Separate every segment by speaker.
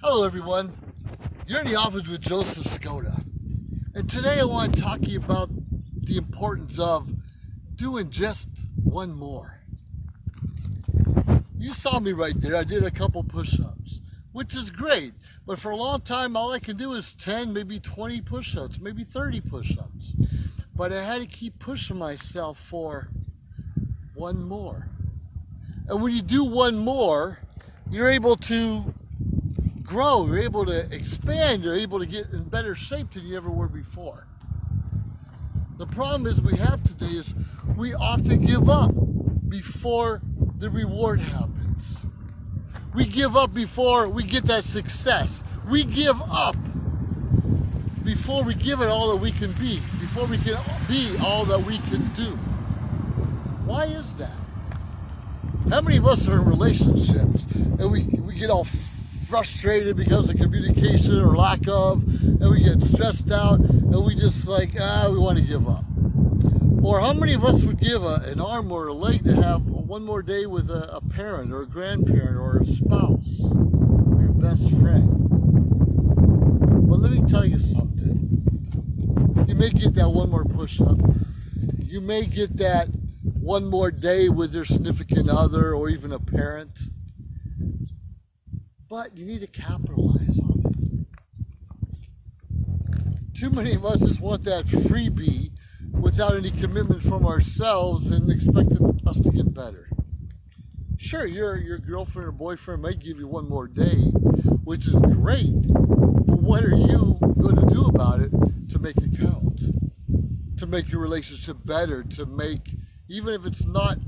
Speaker 1: Hello everyone, you're in the office with Joseph Skoda, and today I want to talk to you about the importance of doing just one more. You saw me right there. I did a couple push-ups, which is great, but for a long time all I can do is 10, maybe 20 push-ups, maybe 30 push-ups, but I had to keep pushing myself for one more. And when you do one more, you're able to grow, you're able to expand, you're able to get in better shape than you ever were before. The problem is we have today is we often give up before the reward happens. We give up before we get that success. We give up before we give it all that we can be, before we can be all that we can do. Why is that? How many of us are in relationships and we get all frustrated because of communication or lack of, and we get stressed out and we just like, we want to give up? Or how many of us would give an arm or a leg to have one more day with a parent or a grandparent or a spouse or your best friend? But let me tell you something. You may get that one more push-up. You may get that one more day with your significant other or even a parent. But you need to capitalize on it. Too many of us just want that freebie without any commitment from ourselves and expecting us to get better. Sure, your girlfriend or boyfriend might give you one more day, which is great, but what are you going to do about it to make it count? To make your relationship better, to make, even if it's not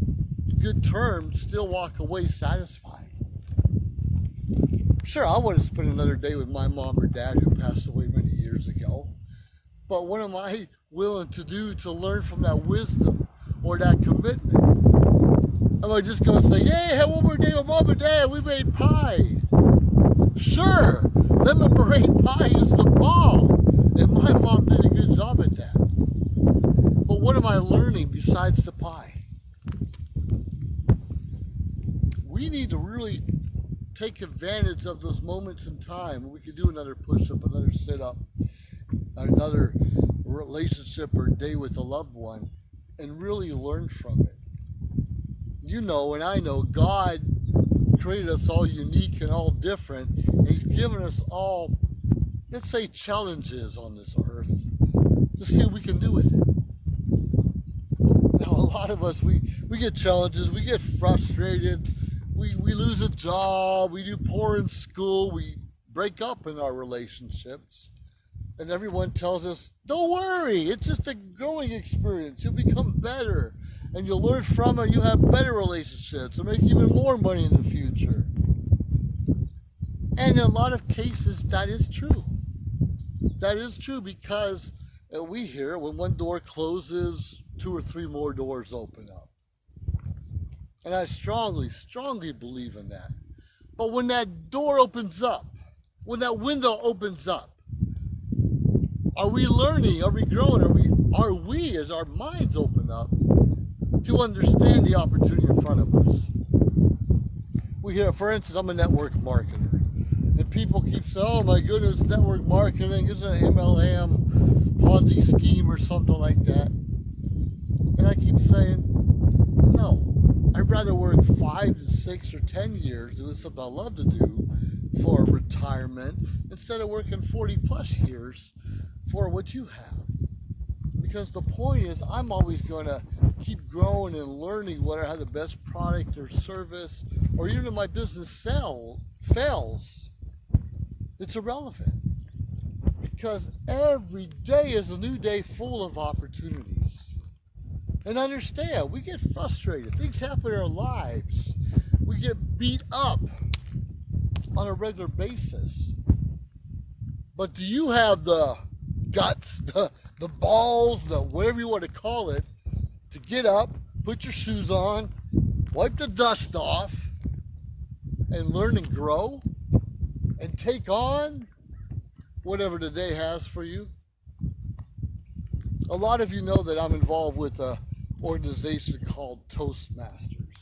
Speaker 1: good terms, still walk away satisfied. Sure, I want to spend another day with my mom or dad who passed away many years ago, but what am I willing to do to learn from that wisdom or that commitment? Am I just going to say, hey, have one more day with mom and dad, we made pie? Sure, lemon meringue pie is the bomb, and my mom did a good job at that. But what am I learning besides the pie? We need to really take advantage of those moments in time. We could do another push-up, another sit-up, another relationship or day with a loved one, and really learn from it. You know, and I know, God created us all unique and all different, and He's given us all, let's say, challenges on this earth to see what we can do with it. Now, a lot of us, we get challenges, we get frustrated, we lose a job, we do poor in school, we break up in our relationships, and everyone tells us, don't worry, it's just a growing experience, you'll become better, and you'll learn from it, you'll have better relationships, and make even more money in the future. And in a lot of cases, that is true. That is true because we hear when one door closes, 2 or 3 more doors open up. And I strongly, strongly believe in that. But when that door opens up, when that window opens up, are we learning? Are we growing? Are we, as our minds open up, to understand the opportunity in front of us? We hear, for instance, I'm a network marketer, and people keep saying, oh my goodness, network marketing isn't an MLM Ponzi scheme or something like that. And I keep saying, no. I'd rather work 5 to 6 or 10 years doing something I love to do for retirement instead of working 40 plus years for what you have. Because the point is, I'm always going to keep growing and learning whether I have the best product or service, or even if my business fails, it's irrelevant. Because every day is a new day full of opportunities. And understand, we get frustrated. Things happen in our lives. We get beat up on a regular basis. But do you have the guts, the balls, the whatever you want to call it, to get up, put your shoes on, wipe the dust off, and learn and grow, and take on whatever the day has for you? A lot of you know that I'm involved with a organization called Toastmasters.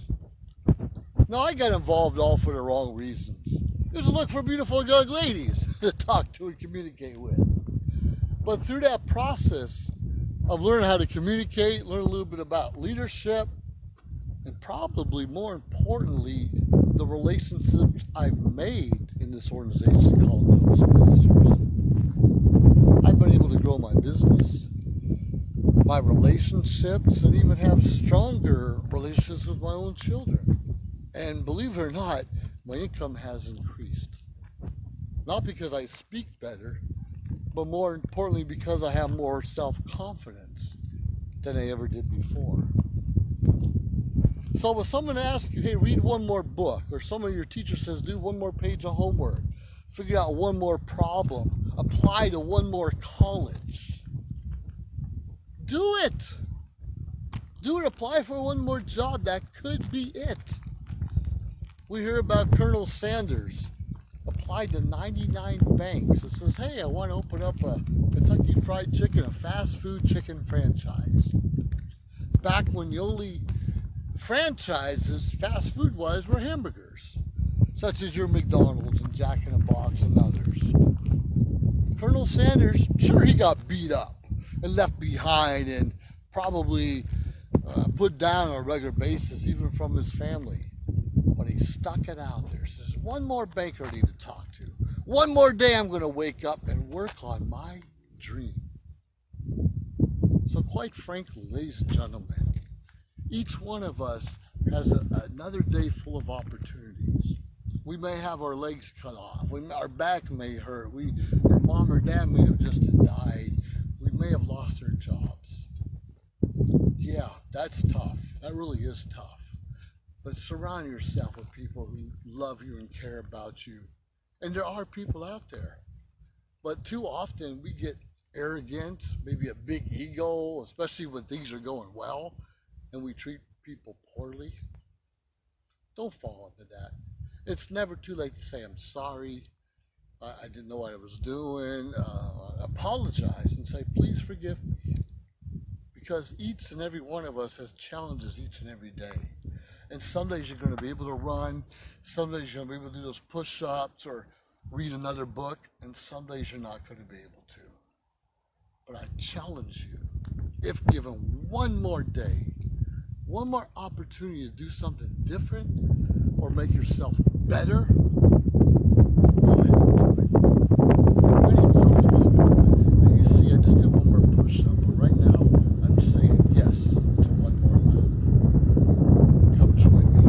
Speaker 1: Now, I got involved all for the wrong reasons. He was looking for beautiful young ladies to talk to and communicate with. But through that process of learning how to communicate, learn a little bit about leadership, and probably more importantly, the relationships I've made in this organization called Toastmasters, I've been able to grow my business, my relationships, and even have stronger relationships with my own children. And believe it or not, my income has increased. Not because I speak better, but more importantly because I have more self-confidence than I ever did before. So when someone asks you, hey, read one more book, or some of your teacher says, do one more page of homework, figure out one more problem, apply to one more college, do it. Do it, apply for one more job. That could be it. We hear about Colonel Sanders applied to 99 banks. It says, hey, I want to open up a Kentucky Fried Chicken, a fast food chicken franchise. Back when the only franchises, fast food wise, were hamburgers, such as your McDonald's and Jack in the Box and others. Colonel Sanders, sure, he got beat up and left behind and probably put down on a regular basis, even from his family. But he stuck it out there. Says, one more banker I need to talk to. One more day I'm going to wake up and work on my dream. So quite frankly, ladies and gentlemen, each one of us has another day full of opportunities. We may have our legs cut off. Our back may hurt. Our mom or dad may have just died. We may have lost our jobs. Yeah, that's tough. That really is tough. But surround yourself with people who love you and care about you. And there are people out there. But too often we get arrogant, maybe a big ego, especially when things are going well, and we treat people poorly. Don't fall into that. It's never too late to say, I'm sorry, I didn't know what I was doing, apologize and say, please forgive me. Because each and every one of us has challenges each and every day. And some days you're going to be able to run, some days you're going to be able to do those push-ups or read another book, and some days you're not going to be able to. But I challenge you, if given one more day, one more opportunity to do something different or make yourself better, go ahead and do it. My name is Skoda, and you see I just did one more push-up, but right now I'm saying yes to one more lap. Come join me.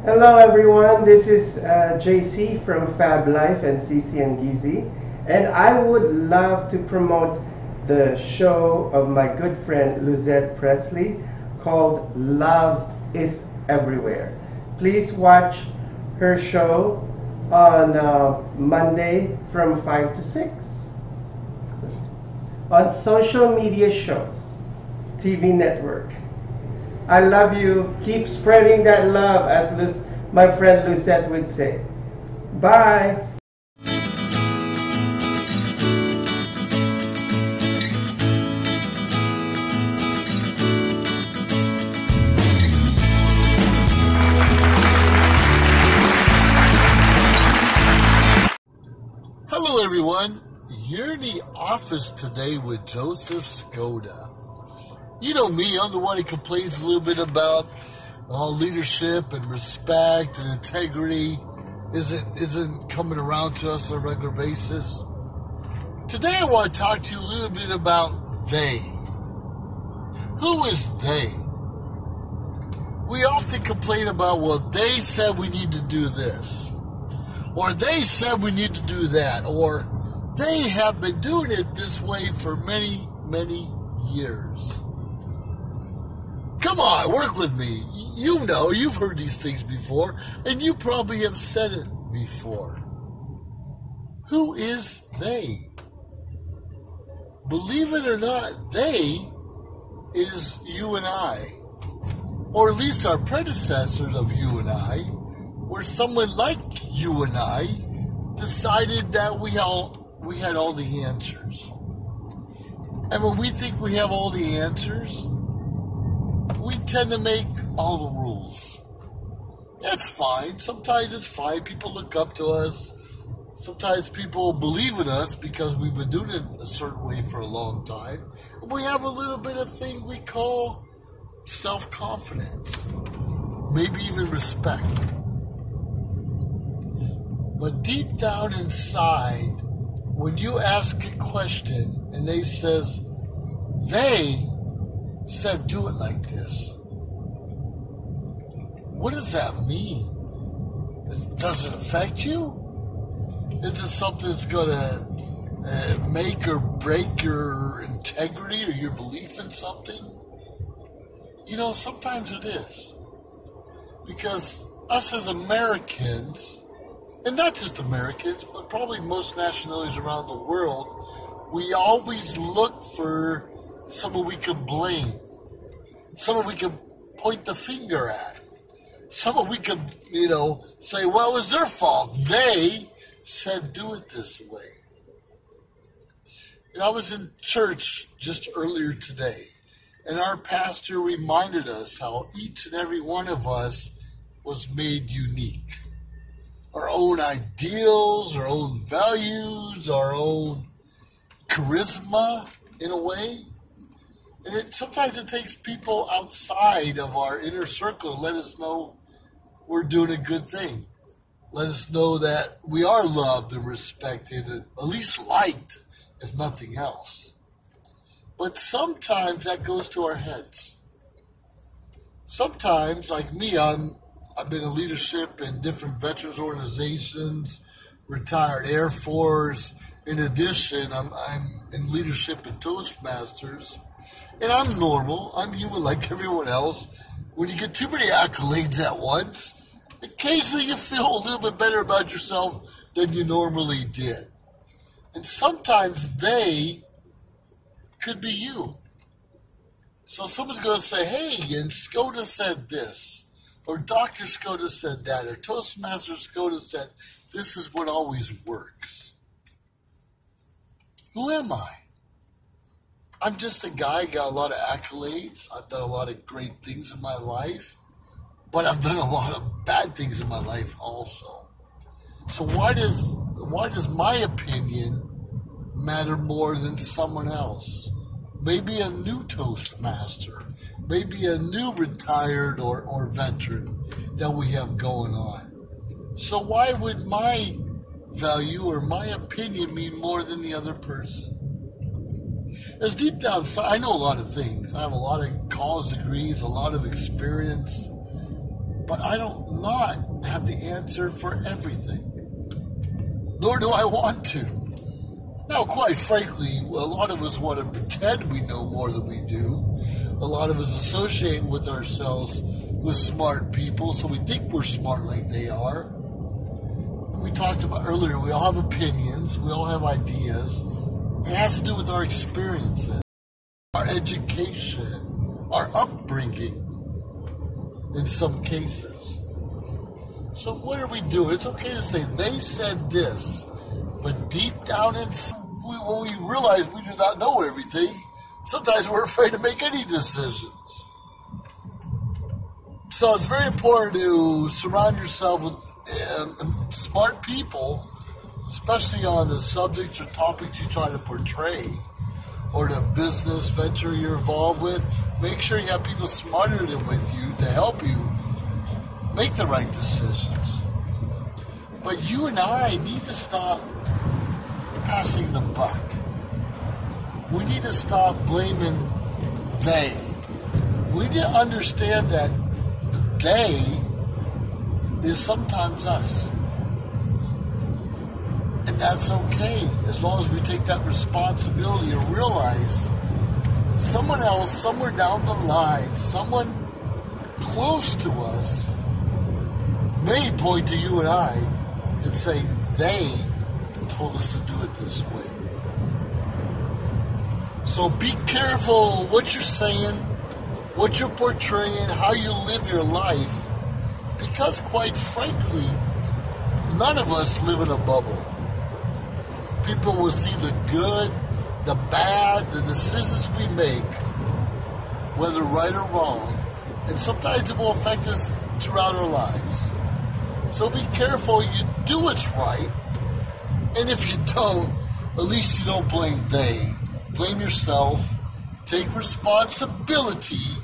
Speaker 2: Hello everyone, this is JC from Fab Life and CC and Gizi, and I would love to promote the show of my good friend Luzette Presley called Love is Everywhere. Please watch her show on Monday from 5 to 6 on social media shows, TV network. I love you. Keep spreading that love, as my friend Lucette would say. Bye.
Speaker 1: Hello, everyone. You're in the office today with Joseph Skoda. You know me, I'm the one who complains a little bit about leadership and respect and integrity isn't coming around to us on a regular basis. Today I want to talk to you a little bit about they. Who is they? We often complain about, well, they said we need to do this, or they said we need to do that, or they have been doing it this way for many, many years. Come on, work with me. You know, you've heard these things before, and you probably have said it before. Who is they? Believe it or not, they is you and I, or at least our predecessors of you and I, where someone like you and I decided that we had all the answers. And when we think we have all the answers, we tend to make all the rules. That's fine. Sometimes it's fine. People look up to us. Sometimes people believe in us because we've been doing it a certain way for a long time. And we have a little bit of thing we call self-confidence. Maybe even respect. But deep down inside, when you ask a question and they said, do it like this. What does that mean? Does it affect you? Is it something that's going to make or break your integrity or your belief in something? You know, sometimes it is. Because us as Americans, and not just Americans, but probably most nationalities around the world, we always look for someone we can blame, someone we can point the finger at, someone we can, say, well, it's their fault. They said do it this way. And I was in church just earlier today, and our pastor reminded us how each and every one of us was made unique. Our own ideals, our own values, our own charisma, in a way. And sometimes it takes people outside of our inner circle to let us know we're doing a good thing. Let us know that we are loved and respected, and at least liked, if nothing else. But sometimes that goes to our heads. Sometimes, like me, I've been in leadership in different veterans organizations, retired Air Force. In addition, I'm in leadership in Toastmasters. And I'm normal. I'm human like everyone else. When you get too many accolades at once, occasionally you feel a little bit better about yourself than you normally did. And sometimes they could be you. So someone's going to say, hey, and Skoda said this, or Dr. Skoda said that, or Toastmaster Skoda said, this is what always works. Who am I? I'm just a guy, got a lot of accolades. I've done a lot of great things in my life, but I've done a lot of bad things in my life also. So why does my opinion matter more than someone else? Maybe a new Toastmaster, maybe a new retired or veteran that we have going on. So why would my value or my opinion mean more than the other person? As deep down inside, I know a lot of things. I have a lot of college degrees, a lot of experience. But I don't not have the answer for everything. Nor do I want to. Now, quite frankly, a lot of us want to pretend we know more than we do. A lot of us associate with ourselves with smart people, so we think we're smart like they are. We talked about earlier, we all have opinions, we all have ideas. It has to do with our experiences, our education, our upbringing, in some cases. So what are we doing? It's okay to say, they said this, but deep down inside, when we realize we do not know everything, sometimes we're afraid to make any decisions. So it's very important to surround yourself with smart people, especially on the subjects or topics you try to portray, or the business venture you're involved with. Make sure you have people smarter than with you to help you make the right decisions. But you and I need to stop passing the buck. We need to stop blaming they. We need to understand that they is sometimes us. And that's okay, as long as we take that responsibility and realize someone else, somewhere down the line, someone close to us may point to you and I and say, they told us to do it this way. So be careful what you're saying, what you're portraying, how you live your life, because quite frankly, none of us live in a bubble. People will see the good, the bad, the decisions we make, whether right or wrong, and sometimes it will affect us throughout our lives. So be careful you do what's right, and if you don't, at least you don't blame they. Blame yourself, take responsibility,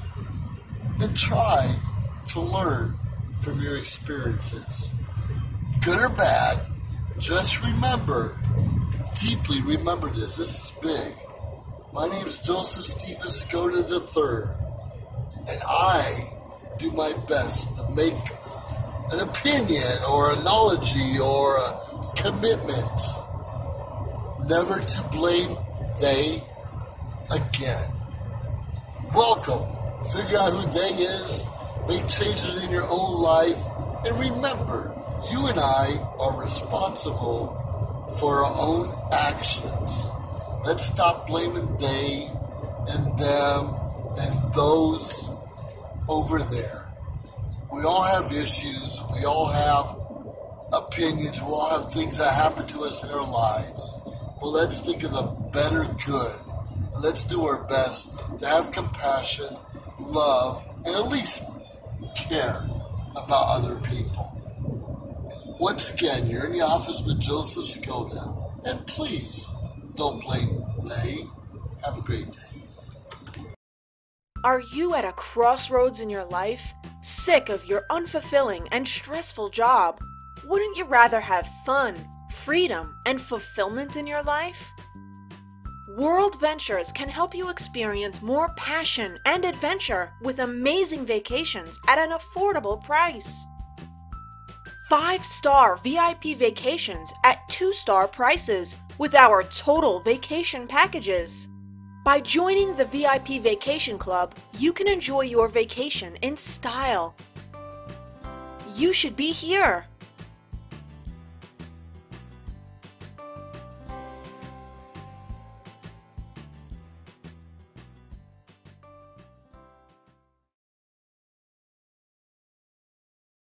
Speaker 1: and try to learn from your experiences. Good or bad, just remember, deeply remember this. This is big. My name is Joseph Stephen Skoda III, and I do my best to make an opinion or a knowledge or a commitment never to blame they again. Welcome. Figure out who they is, make changes in your own life, and remember, you and I are responsible for our own actions. Let's stop blaming they and them and those over there. We all have issues, we all have opinions, we all have things that happen to us in our lives. But let's think of the better good. Let's do our best to have compassion, love, and at least care about other people. Once again, you're in the office with Joseph Skoda, and please don't blame they. Have a great day.
Speaker 3: Are you at a crossroads in your life? Sick of your unfulfilling and stressful job? Wouldn't you rather have fun, freedom, and fulfillment in your life? World Ventures can help you experience more passion and adventure with amazing vacations at an affordable price. 5-star VIP vacations at 2-star prices with our total vacation packages. By joining the VIP Vacation Club, you can enjoy your vacation in style. You should be here.